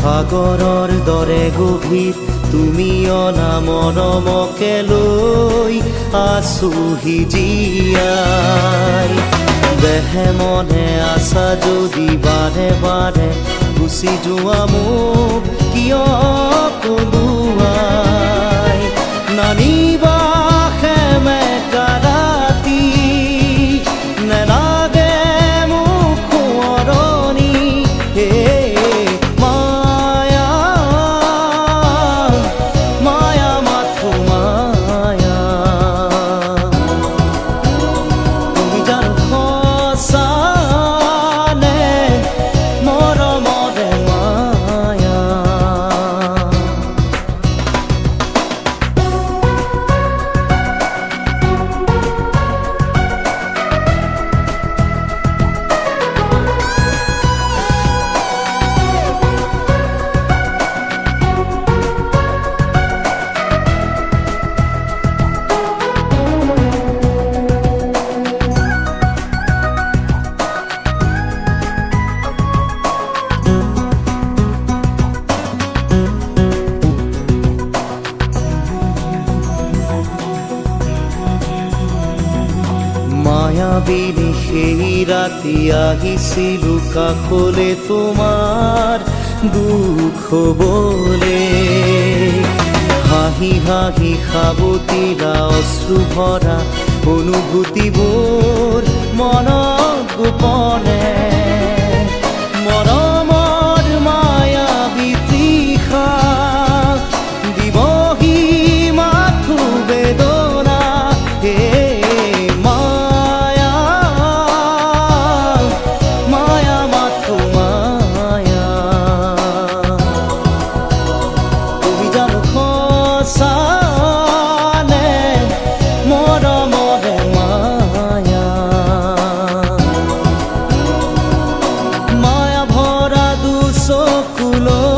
সাগৰৰ দৰে গভীৰ তুমি অনা মৰমকে লৈ আছোহি জীয়াই দেহে মনে আছা যদি বাৰে বাৰে গুচি যোৱা মোক কিয় কলোৱাই নানিবা সেমেকা ৰাতি নেলাগে মোক সোঁৱৰণি হে মায়া মায়া মাথো মায়া তুমি জানো সঁচা নে মৰমৰে মায়া মায়াবিনী সেই ৰাতি আহিছিলো কাষলে তোমাৰ দুখ হবলে হাঁহি হাঁহি সাবতিৰা অশ্ৰু ভৰা অনুভূতিবোৰ মনত গোপনে মৰমৰ মায়াবী তৃষা দিবহি মাথো বেদনা হে মায়া ভৰা দু চকুলৈ